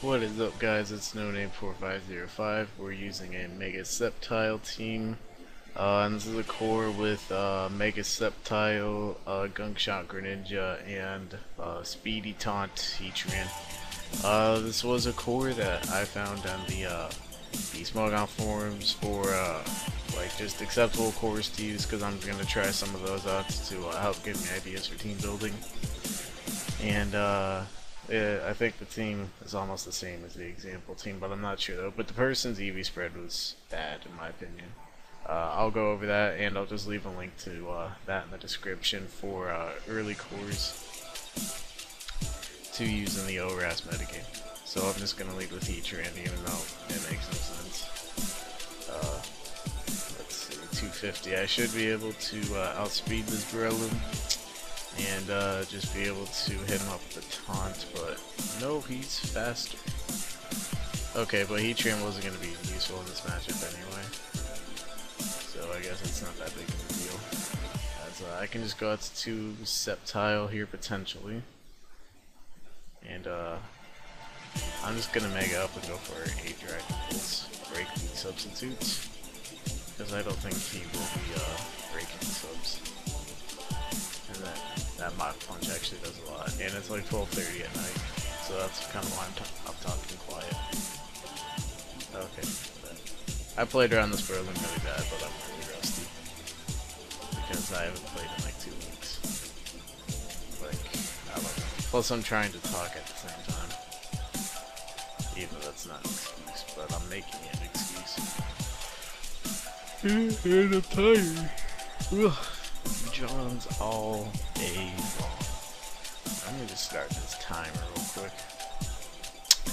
What is up, guys? It's NoName4505. We're using a Mega Sceptile team. And this is a core with Mega Sceptile, Gunkshot Greninja, and Speedy Taunt Heatran. This was a core that I found on the Smogon forums for like just acceptable cores to use, because I'm gonna try some of those out to help give me ideas for team building. And I think the team is almost the same as the example team, but I'm not sure though. But the person's EV spread was bad in my opinion. I'll go over that, and I'll just leave a link to that in the description for early cores to use in the ORAS metagame. So I'm just going to lead with Heatran, even though it makes no sense. Let's see, 250. I should be able to outspeed this Breloom and just be able to hit him up with a taunt, but no, he's faster. Okay, but Heatran wasn't going to be useful in this matchup anyway, so I guess it's not that big of a deal. As I can just go out to 2 Sceptile here potentially, and I'm just going to mega up and go for 8 Dragon Balls, break the substitutes, because I don't think he will be breaking subs. And that Mach Punch actually does a lot, and it's like 12:30 at night, so that's kind of why I'm talking quiet. Okay, I played around this Breloom really bad, but I'm really rusty because I haven't played in like 2 weeks. Like, I don't know. Plus, I'm trying to talk at the same time, even though that's not an excuse, but I'm making it an excuse. And I'm tired. Ugh. John's all day long. I'm gonna just start this timer real quick.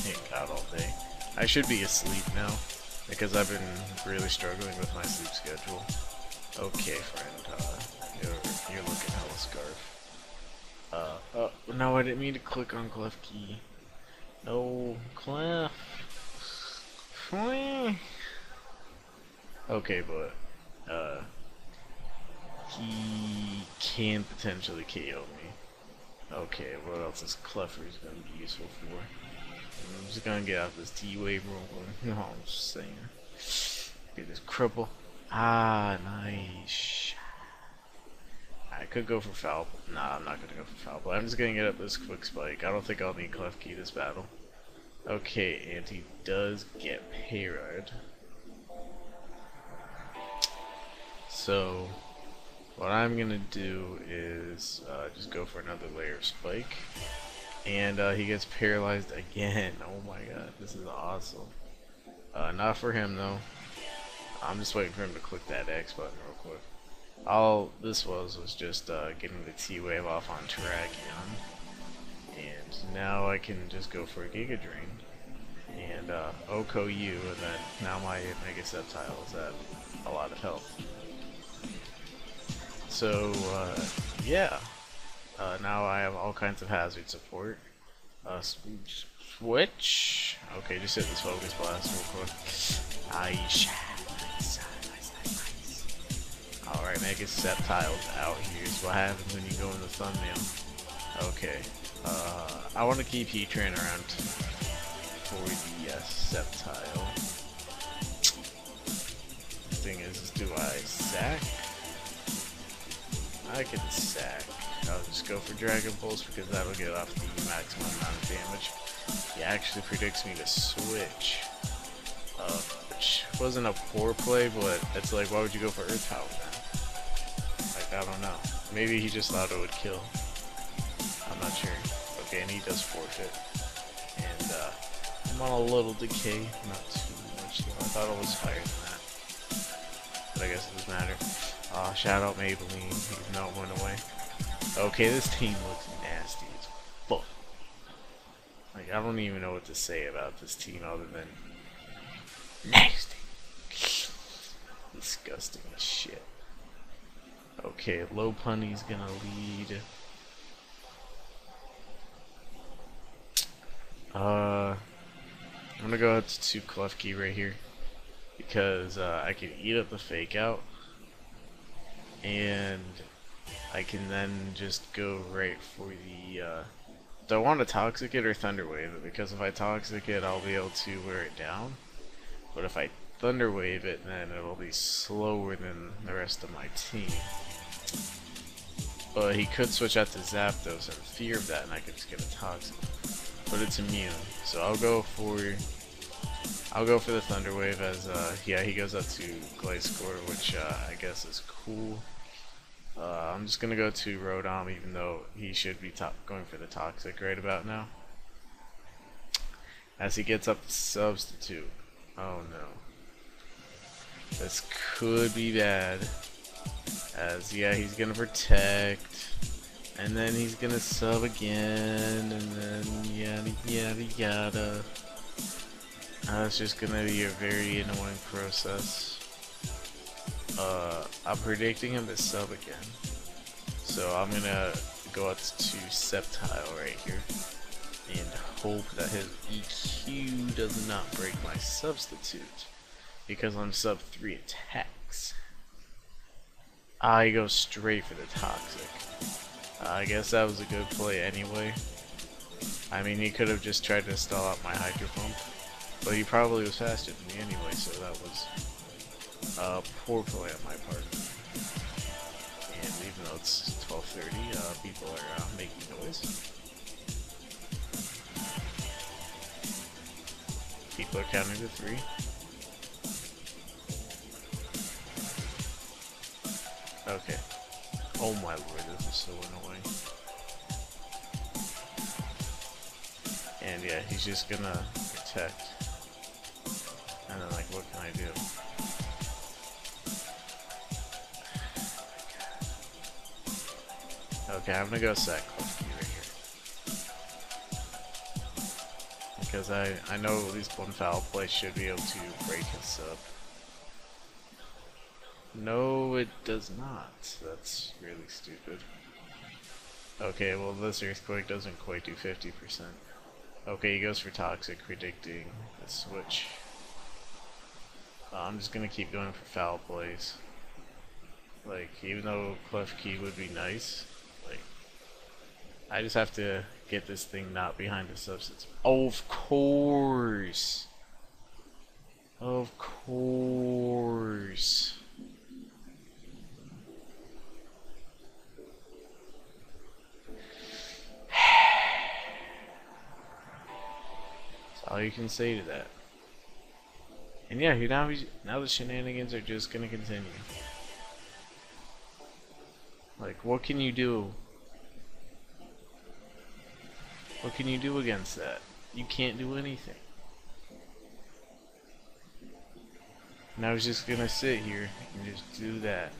Hang out all day. I should be asleep now because I've been really struggling with my sleep schedule. Okay, friend, you're looking hella scarf. No, I didn't mean to click on Clef Key. No, Clef. Okay, but he can potentially KO me. Okay, what else is Cleffer's gonna be useful for? I'm just gonna get out this T-Wave real quick. No, I'm just saying. Get this cripple. Ah, nice. I could go for Foul. Nah, I'm not gonna go for Foul Play. I'm just gonna get up this quick spike. I don't think I'll need Clef Key this battle. Okay, and he does get parried. So what I'm gonna do is just go for another layer of spike, and he gets paralyzed again. Oh my god, this is awesome. Not for him though. I'm just waiting for him to click that X button real quick. All this was just getting the T-Wave off on Terrakion, and now I can just go for a Giga Drain and Oko U, and then now my Mega Sceptile is at a lot of health. So, yeah. Now I have all kinds of hazard support. Switch. Okay, just hit this Focus Blast real quick. Nice. Alright, Mega Sceptile's out. Here's what happens when you go in the thumbnail. Okay. I want to keep Heatran around for the Sceptile. The thing is do I sack? I can sack. I'll just go for Dragon Pulse because that'll get off the maximum amount of damage. He actually predicts me to switch, which wasn't a poor play, but it's like, why would you go for Earth Power then? Like, I don't know. Maybe he just thought it would kill. I'm not sure. Okay, and he does forfeit. And I'm on a little decay, not too much though. I thought it was higher than that, but I guess it doesn't matter. Shout out Maybelline, even though it went away. Okay, this team looks nasty as fuck. Like, I don't even know what to say about this team other than nasty. Disgusting as shit. Okay, Lopunny's gonna lead. I'm gonna go out to 2 Clef Key right here because I can eat up the Fake Out, and I can then just go right for the Do I want to Toxic it or Thunder Wave it? Because if I Toxic it, I'll be able to wear it down. But if I Thunder Wave it, then it'll be slower than the rest of my team. But he could switch out to Zapdos in fear of that, and I could just get a Toxic. But it's immune, so I'll go for the Thunder Wave as yeah, he goes up to Gliscor, which I guess is cool. I'm just gonna go to Rodom, even though he should be going for the Toxic right about now. As he gets up to Substitute. Oh no. This could be bad. As yeah, he's gonna Protect. And then he's gonna sub again. And then yada yada yada. It's just gonna be a very annoying process. I'm predicting him to sub again. So I'm gonna go up to Sceptile right here. And hope that his EQ does not break my Substitute. Because I'm sub 3 attacks. I go straight for the Toxic. I guess that was a good play anyway. I mean, he could have just tried to stall out my Hydro Pump. But he probably was faster than me anyway, so that was a poor play on my part. And even though it's 12:30, people are making noise. People are counting to 3. Okay. Oh my lord, this is so annoying. And yeah, he's just gonna Protect. And then like, what can I do? Okay, I'm gonna go Sackcliffe right here. Because I know at least one foul play should be able to break his sub. No, it does not. That's really stupid. Okay, well this Earthquake doesn't quite do 50%. Okay, he goes for Toxic, predicting a switch. I'm just gonna keep going for foul plays. Like, even though Clef Key would be nice, like, I just have to get this thing not behind the substance. Of course! Of course! That's all you can say to that. And yeah, now the shenanigans are just gonna continue. Like, what can you do? What can you do against that? You can't do anything. Now he's just gonna sit here and just do that.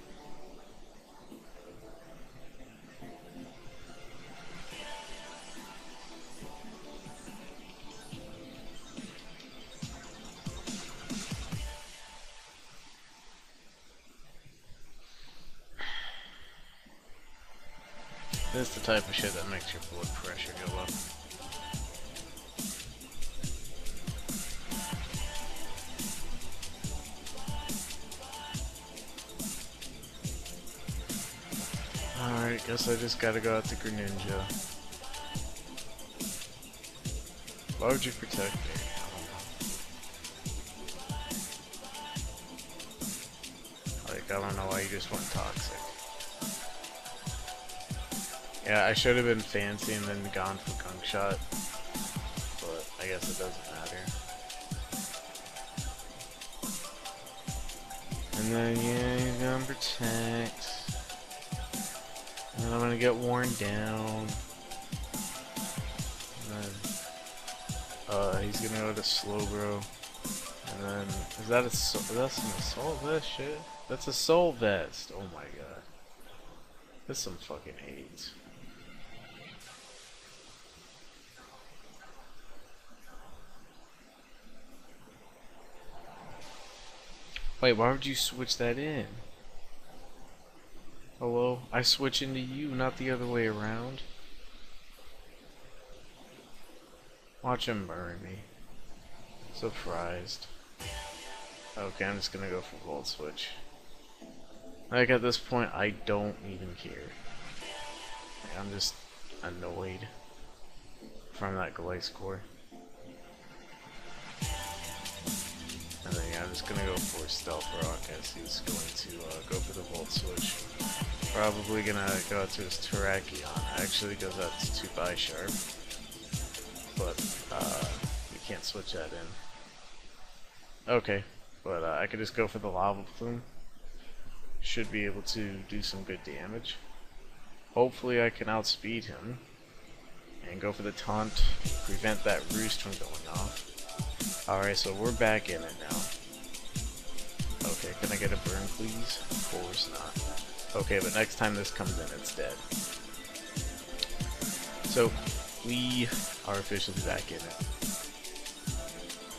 This is the type of shit that makes your blood pressure go up. Alright, guess I just gotta go out to Greninja. Why would you Protect me? I don't know why you just went Toxic. Yeah, I should have been fancy and then gone for Gunk Shot, but I guess it doesn't matter. And then yeah, he's gonna Protect. And then I'm gonna get worn down. And then he's gonna go to Slowbro. And then is that that's an Assault Vest shit? That's a Soul Vest. Oh my god. That's some fucking AIDS. Wait, why would you switch that in? Hello? I switch into you, not the other way around. Watch him burn me. Surprised. Okay, I'm just gonna go for Volt Switch. Like, at this point, I don't even care. Like, I'm just annoyed. from that glaze core. And then yeah, I'm just gonna go for Stealth Rock as he's going to go for the Volt Switch. Probably gonna go out to his Terrakion. Actually goes out to Bisharp. But we can't switch that in. Okay, but I could just go for the Lava Plume. Should be able to do some good damage. Hopefully I can outspeed him. And go for the taunt, prevent that roost from going off. Alright, so we're back in it now. Okay, can I get a burn please? Of course not. Okay, but next time this comes in, it's dead. So, we are officially back in it.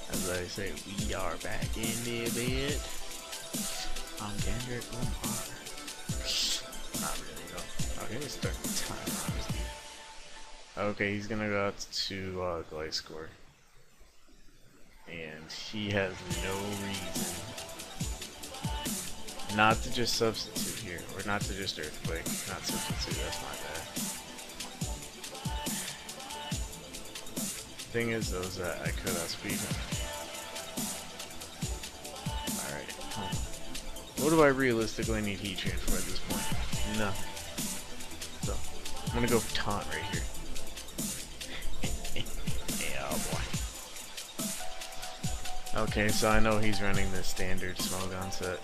As I say, we are back in the bed. I'm Kendrick Lamar. Not really though. Okay, let's start the timer on this dude. Okay, he's gonna go out to Gliscor. And he has no reason not to just substitute here, or not to just Earthquake. Not substitute, that's my bad. Thing is though, is that I could outspeed him. Alright, what do I realistically need Heatran for at this point? Nothing. So, I'm gonna go for Taunt right here. Okay, so I know he's running the standard Smogon set,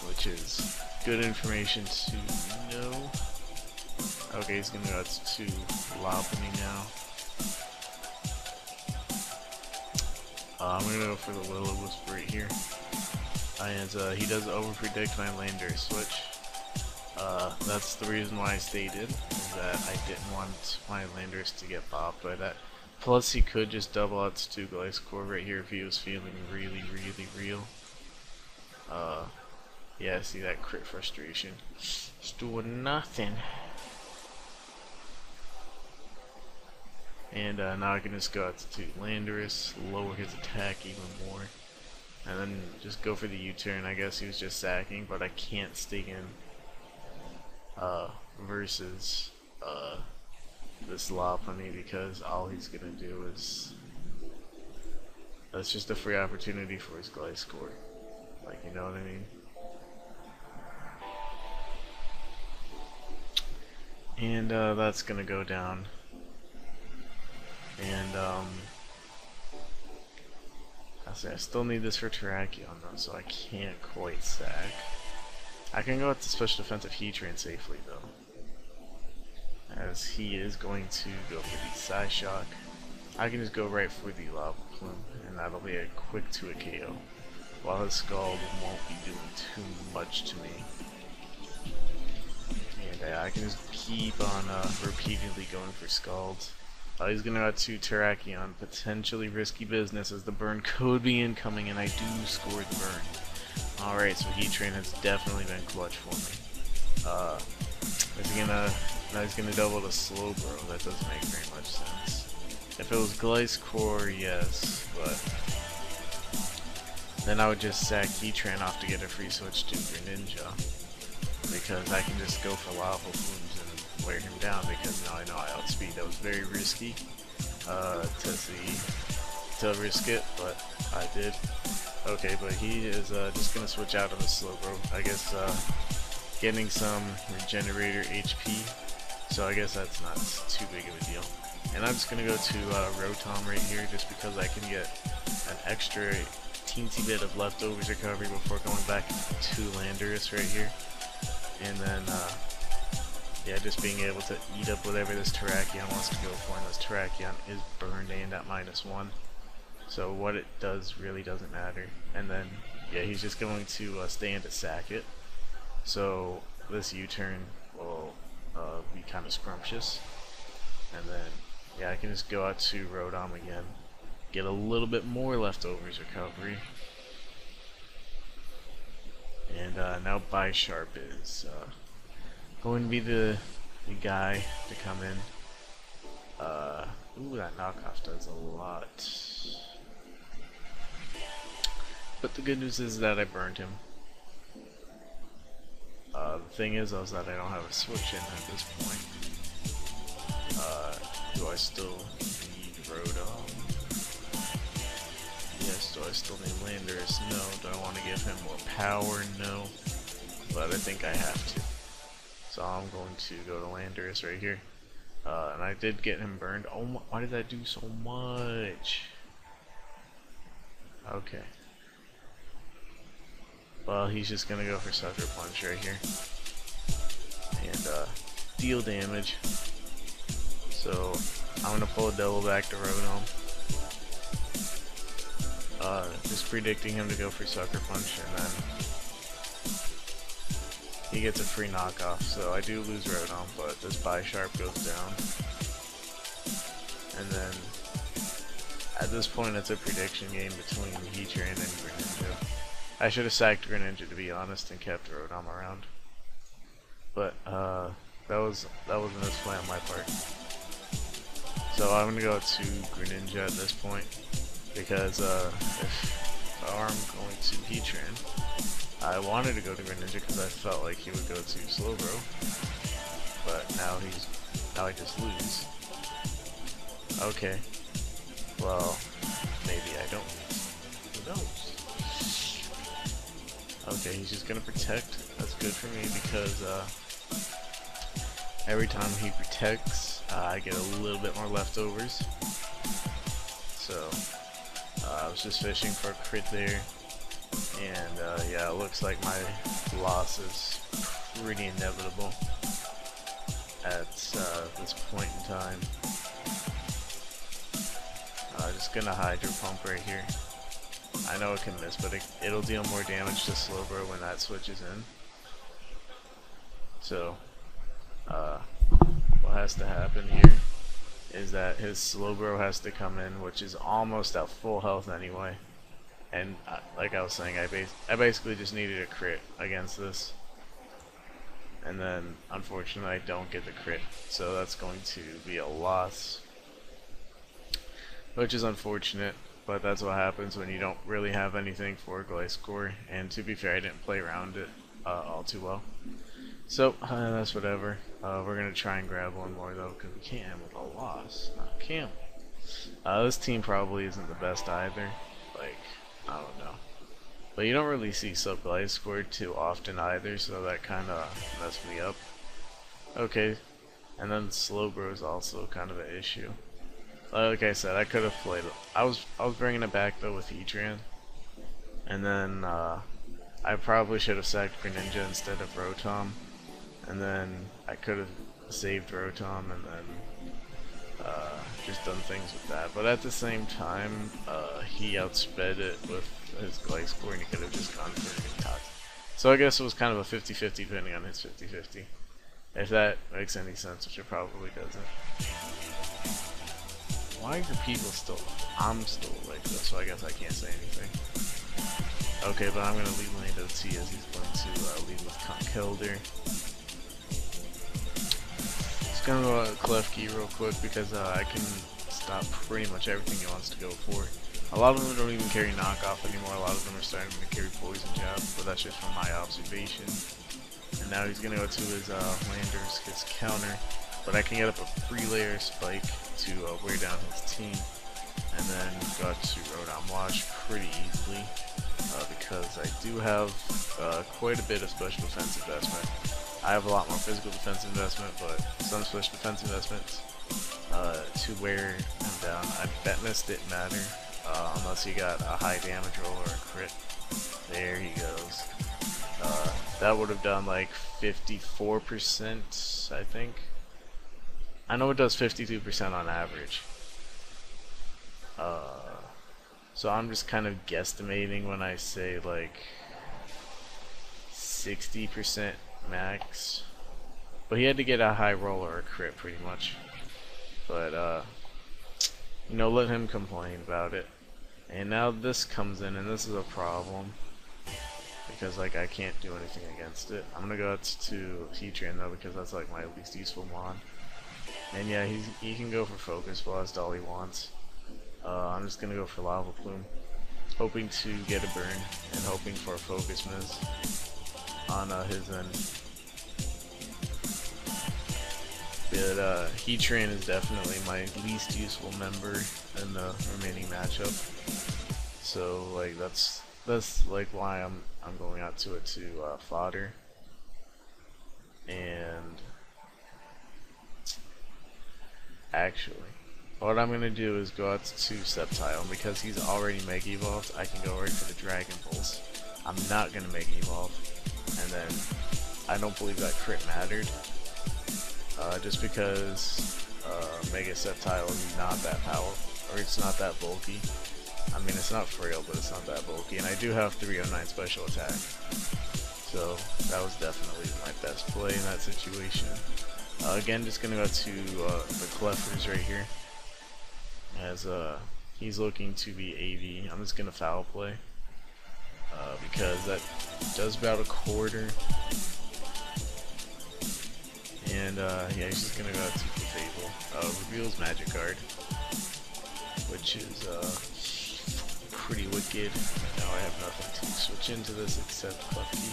which is good information to know. Okay, he's gonna go to Lopunny now. I'm gonna go for the Will-O-Wisp right here. And he does over-predict my Landorus switch. That's the reason why I stated that I didn't want my Landorus to get bopped by that. Plus, he could just double out to Gliscor right here if he was feeling really, really real. Yeah, see that crit frustration. Just doing nothing. And now I can just go out to Landorus, lower his attack even more, and then just go for the U-turn. I guess he was just sacking, but I can't stay in versus this Lopunny because all he's gonna do is that's just a free opportunity for his Gliscor. Like, you know what I mean? And that's gonna go down. And I still need this for Terrakion though, so I can't quite sack. I can go with the special defensive Heatran safely though, as he is going to go for the Psyshock. I can just go right for the Lava Plume, and that'll be a quick to a KO, while his Scald won't be doing too much to me. And I can just keep on repeatedly going for Scalds. He's gonna go to Terrakion, potentially risky business as the burn could be incoming, and I do score the burn. Alright, so Heatran has definitely been clutch for me. Is he gonna... Now he's gonna double the Slowbro. That doesn't make very much sense. If it was Gliscor, yes, but then I would just sack Heatran off to get a free switch to Greninja, because I can just go for Lava Plumes and wear him down, because now I know I outspeed. That was very risky to risk it, but I did. Okay, but he is just gonna switch out of the Slowbro. I guess getting some Regenerator HP. So I guess that's not too big of a deal. And I'm just going to go to Rotom right here just because I can get an extra teensy bit of leftovers recovery before going back to Landorus right here. And then, yeah, just being able to eat up whatever this Terrakion wants to go for. And this Terrakion is burned and at -1. So what it does really doesn't matter. And then, yeah, he's just going to stay in to sack it. So this U-turn will be kind of scrumptious, and then yeah, I can just go out to Rotom again, get a little bit more leftovers recovery, and now Bisharp is going to be the guy to come in. Ooh, that knockoff does a lot, but the good news is that I burned him. The thing is that I don't have a switch in at this point. do I still need Rodon? Yes. Do I still need Landorus? No. Do I want to give him more power? No. But I think I have to. So I'm going to go to Landorus right here. And I did get him burned. Oh my, why did that do so much? Okay. Well, he's just gonna go for Sucker Punch right here. And deal damage. So I'm gonna pull a double back to Rodon. Just predicting him to go for Sucker Punch, and then he gets a free knockoff. So I do lose Rodon, but this Bisharp goes down. And then at this point it's a prediction game between Heatran and Greninja. I should have sacked Greninja, to be honest, and kept Rodon around. But that was a misplay on my part. So I'm gonna go to Greninja at this point, because if I'm going to Heatran, I wanted to go to Greninja because I felt like he would go to Slowbro, but now I just lose. Okay, well, maybe I don't lose. Who knows? Okay, he's just gonna protect. That's good for me because every time he protects, I get a little bit more leftovers. So I was just fishing for a crit there, and yeah, it looks like my loss is pretty inevitable at this point in time. Just gonna Hydro Pump right here. I know it can miss, but it'll deal more damage to Slowbro when that switches in. So, what has to happen here is that his Slowbro has to come in, which is almost at full health anyway. And like I was saying, I basically just needed a crit against this. And then, unfortunately, I don't get the crit. So that's going to be a loss, which is unfortunate. But that's what happens when you don't really have anything for Gliscor, and to be fair, I didn't play around it all too well. So, that's whatever. We're going to try and grab one more though, because we can't end with a loss. Can we? This team probably isn't the best either. Like, I don't know. But you don't really see Gliscor too often either, so that kind of messed me up. Okay, and then Slowbro is also kind of an issue. Like I said, I could have played. I was bringing it back though with Heatran, and then I probably should have sacked Greninja instead of Rotom, and then I could have saved Rotom and then just done things with that. But at the same time, he outsped it with his Gliscor, and he could have just gone for a Toxic. So I guess it was kind of a 50-50 depending on his 50-50, if that makes any sense, which it probably doesn't. Why are people still? I'm still like this, so I guess I can't say anything. Okay, but I'm gonna leave Lando T as he's going to lead with Conkeldurr. Just gonna go Klefki real quick because I can stop pretty much everything he wants to go for. A lot of them don't even carry knockoff anymore. A lot of them are starting to carry poison jab, but that's just from my observation. And now he's gonna go to his Landorus, his counter. But I can get up a free layer spike to wear down his team, and then got to Rodon Wash pretty easily because I do have quite a bit of special defense investment. I have a lot more physical defense investment, but some special defense investments to wear him down. I bet miss didn't matter unless he got a high damage roll or a crit. There he goes. That would have done like 54%, I think. I know it does 52% on average. So I'm just kind of guesstimating when I say like 60% max. But he had to get a high roll or a crit pretty much. But you know, let him complain about it. And now this comes in, and this is a problem because like I can't do anything against it. I'm gonna go out to Heatran though because that's like my least useful mon. And yeah, he can go for Focus Blast all he wants. I'm just gonna go for Lava Plume, hoping to get a burn and hoping for a Focus Miss on his end. But Heat Train is definitely my least useful member in the remaining matchup. So like that's like why I'm going out to it to fodder. And actually, what I'm gonna do is go out to Sceptile, and because he's already Mega Evolved, I can go right for the Dragon Pulse. I'm not gonna Mega Evolve, and then I don't believe that crit mattered, just because Mega Sceptile is not that powerful, or it's not that bulky. I mean, it's not frail, but it's not that bulky, and I do have 309 special attack, so that was definitely my best play in that situation. Again, just gonna go to the Cleffers right here, as he's looking to be AV. I'm just gonna foul play, because that does about a quarter. And yeah, he's just gonna go out to the Fable. Reveals Magic Card, which is pretty wicked. Now I have nothing to switch into this except Klefki,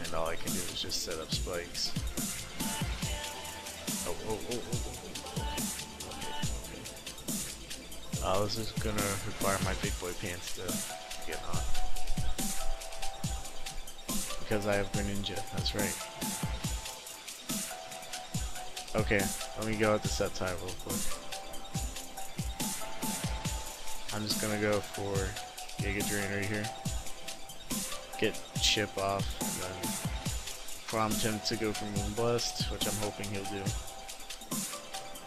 and all I can do is just set up spikes. Okay. This is gonna require my big boy pants to get on, because I have Greninja. That's right. Okay, let me go at the Sceptile real quick. I'm just gonna go for Giga Drain right here. Get Chip off, and then prompt him to go for Moonblast, which I'm hoping he'll do.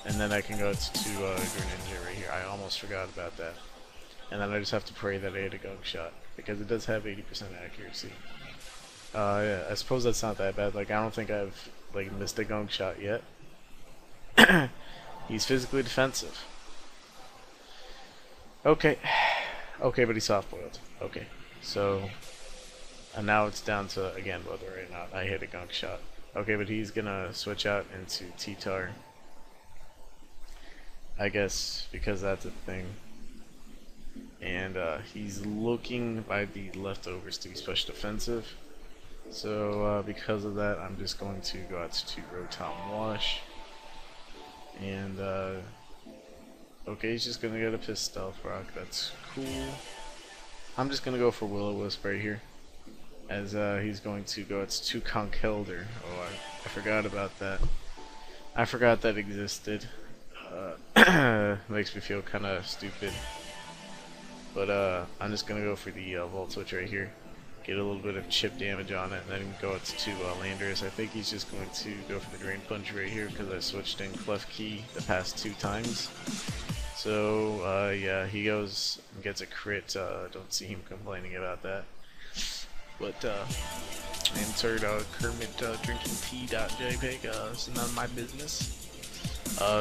And then I can go to Greninja right here. I almost forgot about that. And then I just have to pray that I hit a Gunk Shot, because it does have 80% accuracy. Yeah, I suppose that's not that bad. Like, I don't think I've like missed a Gunk Shot yet. He's physically defensive. Okay. Okay, but he's soft boiled. Okay. So, and now it's down to, again, whether or not I hit a Gunk Shot. Okay, but he's gonna switch out into T-Tar, I guess, because that's a thing. And he's looking by the leftovers to be special defensive. So because of that, I'm just going to go out to Rotom Wash. And okay, he's just gonna get a Pistol Rock. That's cool. I'm just gonna go for Will-O-Wisp right here, as he's going to go. It's to Conkeldurr. Oh, I forgot about that. I forgot that existed. Makes me feel kind of stupid. But I'm just gonna go for the Volt Switch right here. Get a little bit of chip damage on it, and then go out to Landorus. I think he's just going to go for the Drain Punch right here, because I switched in Klefki the past 2 times. So yeah, he goes and gets a crit. Don't see him complaining about that. But insert Kermit drinking tea.jpg. It's none of my business.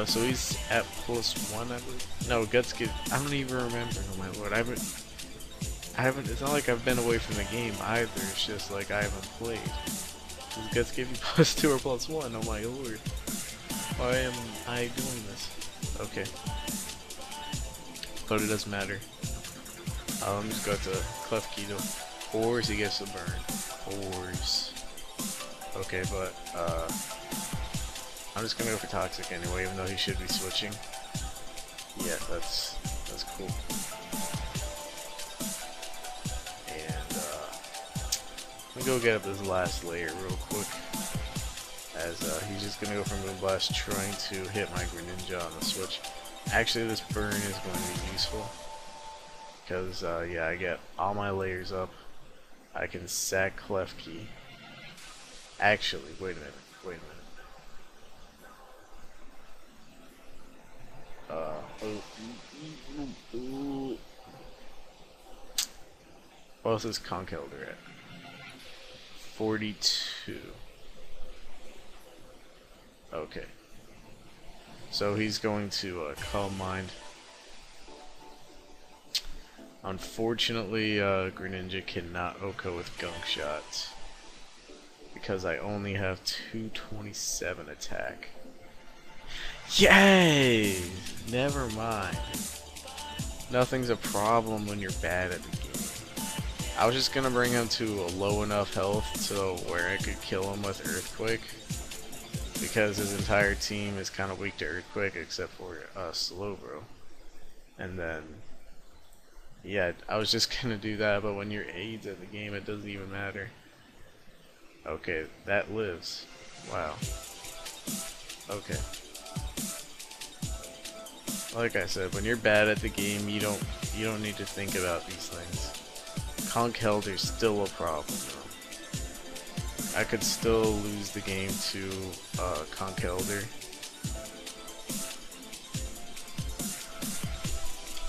So he's at +1, I believe. No, Guts get. I don't even remember. Oh my lord, I haven't. It's not like I've been away from the game either. It's just like I haven't played. Does Guts give you +2 or +1? Oh my lord. Why am I doing this? Okay. But it doesn't matter. Let me just go to Klefki to Horse. He gets a burn. Horse. Okay, but I'm just gonna go for Toxic anyway, even though he should be switching. Yeah, that's cool. And let me go get up this last layer real quick, as he's just gonna go for Moonblast, trying to hit my Greninja on the switch. Actually, this burn is going to be useful, because yeah, I get all my layers up. I can sack Klefki. Actually, wait a minute. What else is Conkeldurr at? 42. Okay. So he's going to Calm Mind. Unfortunately, Greninja cannot OHKO with Gunk Shot, because I only have 227 attack. Yay! Never mind. Nothing's a problem when you're bad at the game. I was just gonna bring him to a low enough health to where I could kill him with Earthquake, because his entire team is kind of weak to Earthquake except for Slowbro. And then, yeah, I was just gonna do that, but when your aide's in the game, it doesn't even matter. Okay, that lives. Wow. Okay. Like I said, when you're bad at the game, you don't need to think about these things. Conch Elder's still a problem though. I could still lose the game to Conch Elder.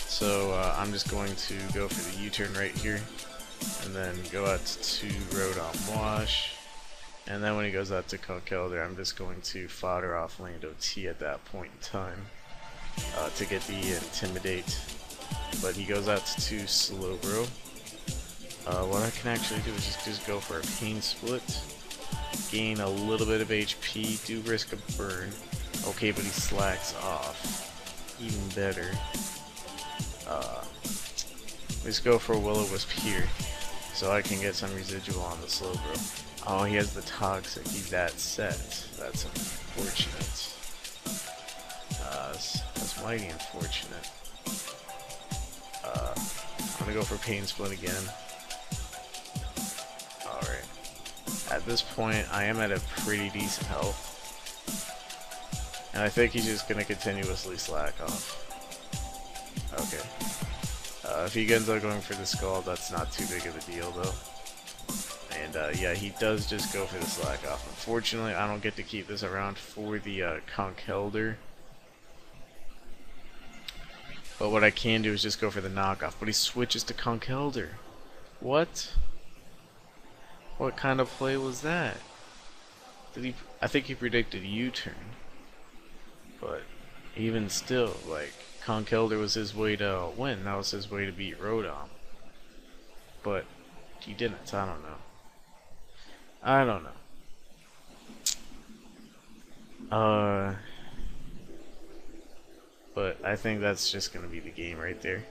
So I'm just going to go for the U-turn right here, and then go out to Rotom Wash, and then when he goes out to Conch Elder, I'm just going to fodder off Lando T at that point in time to get the Intimidate. But he goes out to Slowbro. What I can actually do is just go for a Pain Split, gain a little bit of HP, do risk a burn. Okay, but he slacks off. Even better. Let's go for a Will-O-Wisp here, so I can get some residual on the Slowbro. Oh, he has the Toxic. He's that set. That's unfortunate. That's mighty unfortunate. I'm gonna go for Pain Split again. Alright. At this point, I am at a pretty decent health. And I think he's just gonna continuously slack off. Okay. If he ends up going for the Scald, that's not too big of a deal though. And yeah, he does just go for the slack off. Unfortunately, I don't get to keep this around for the Conch Elder. But what I can do is just go for the knockoff. But he switches to Conch Elder. What? What kind of play was that? Did he? I think he predicted U-turn. But even still, like, Conch Elder was his way to win. That was his way to beat Rotom. But he didn't. I don't know. I don't know. But I think that's just gonna be the game right there.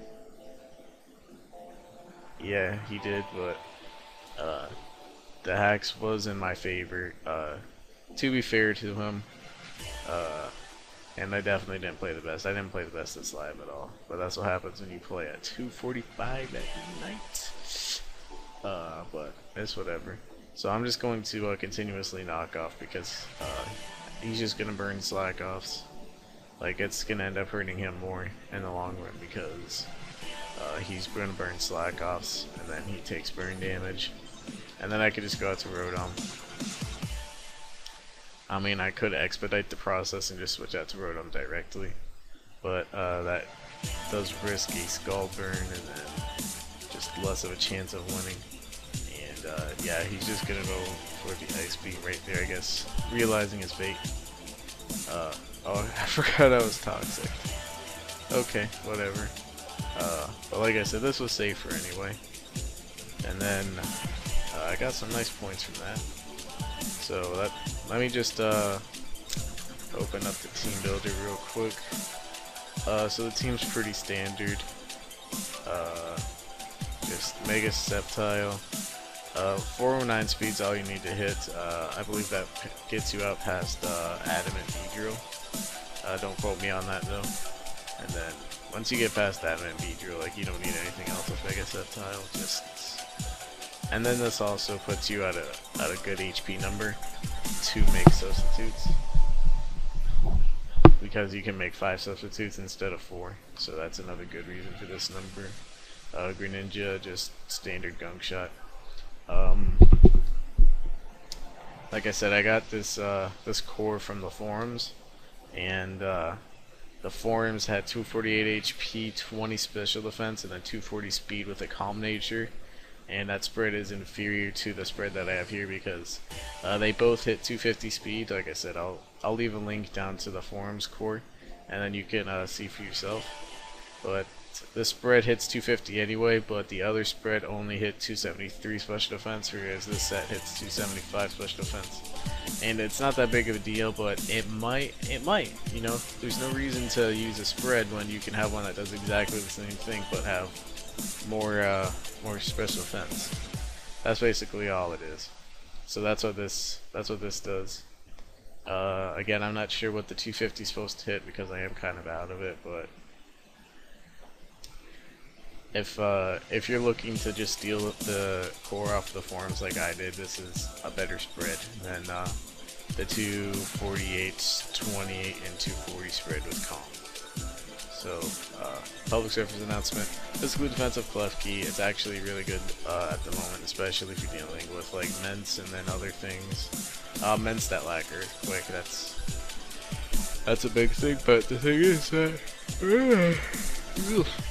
Yeah, he did, but the hacks was in my favor. To be fair to him, and I definitely didn't play the best. I didn't play the best this live at all. But that's what happens when you play at 2:45 at night. But it's whatever. So I'm just going to continuously knock off because he's just gonna burn slack offs. Like, it's gonna end up hurting him more in the long run because he's gonna burn slack offs and then he takes burn damage. And then I could just go out to Rotom. I mean, I could expedite the process and just switch out to Rotom directly, but that does risk a Scald burn and then just less of a chance of winning. And yeah, he's just gonna go for the Ice Beam right there, I guess, realizing his fate. Oh, I forgot I was Toxic. Okay, whatever. But like I said, this was safer anyway. And then I got some nice points from that. So let me just open up the team builder real quick. So the team's pretty standard. Just Mega Sceptile. 409 speed's all you need to hit. I believe that gets you out past Adamant Beedrill. Don't quote me on that though. And then once you get past Adamant Beedrill, like, you don't need anything else with Mega Sceptile. And then this also puts you at a good HP number to make substitutes, because you can make 5 substitutes instead of 4. So that's another good reason for this number. Greninja, just standard gunk shot. Like I said, I got this this core from the forums, and the forums had 248 HP, 20 special defense, and then 240 speed with a calm nature. And that spread is inferior to the spread that I have here because they both hit 250 speed. Like I said, I'll leave a link down to the forums core, and then you can see for yourself. But this spread hits 250 anyway, but the other spread only hit 273 special defense, whereas this set hits 275 special defense. And it's not that big of a deal, but it might, you know, there's no reason to use a spread when you can have one that does exactly the same thing, but have more special defense. That's basically all it is. So that's what this does. Again, I'm not sure what the 250 is supposed to hit because I am kind of out of it, but if you're looking to just steal the core off the forms like I did, this is a better spread than the 248, 28, and 240 spread with Calm. So, public service announcement. Physically defensive clef key. It's actually really good at the moment, especially if you're dealing with like Ments and then other things. Ments that lack Earthquake. That's a big thing, but the thing is that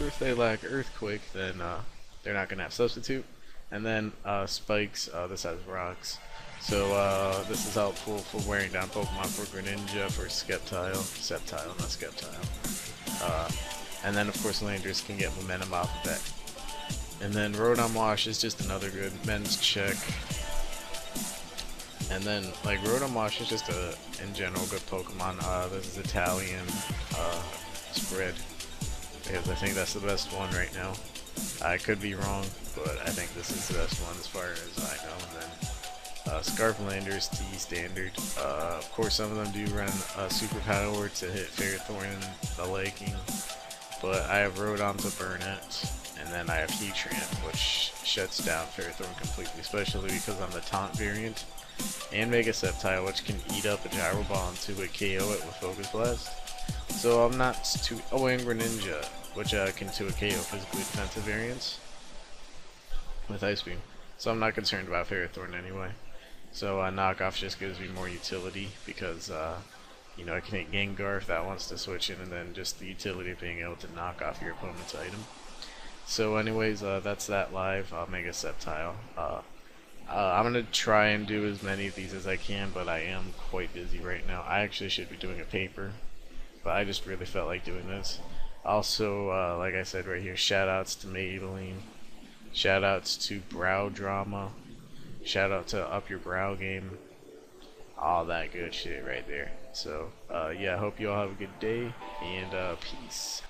if they lack Earthquake, then they're not gonna have Substitute. And then Spikes. This has Rocks. So this is helpful for wearing down Pokemon for Greninja, for Sceptile, not Sceptile. And then of course Landers can get momentum off of that. And then Rotom Wash is just another good men's check. And then like Rotom Wash is just a in general good Pokemon. This is Italian spread because I think that's the best one right now. I could be wrong, but I think this is the best one as far as I know. And then Scarflanders T standard. Of course, some of them do run super power to hit Ferrothorn and the Laking, but I have Rotom to burn it, and then I have Heatramp, which shuts down Ferrothorn completely, especially because I'm the taunt variant, and Mega Sceptile, which can eat up a Gyro Ball into a KO it with Focus Blast. So I'm not too. Oh, and Greninja, which can to a KO physically defensive variants with Ice Beam. So I'm not concerned about Ferrothorn anyway. So knockoff just gives me more utility because you know, I can hit Gengar if that wants to switch in, and then just the utility of being able to knock off your opponent's item. So anyways, that's that live Mega Sceptile. I'm gonna try and do as many of these as I can, but I am quite busy right now. I actually should be doing a paper, but I just really felt like doing this. Also, like I said right here, shoutouts to Maybelline, shoutouts to Brow Drama, shout out to Up Your Brow Game, all that good shit right there. So yeah, I hope you all have a good day, and peace.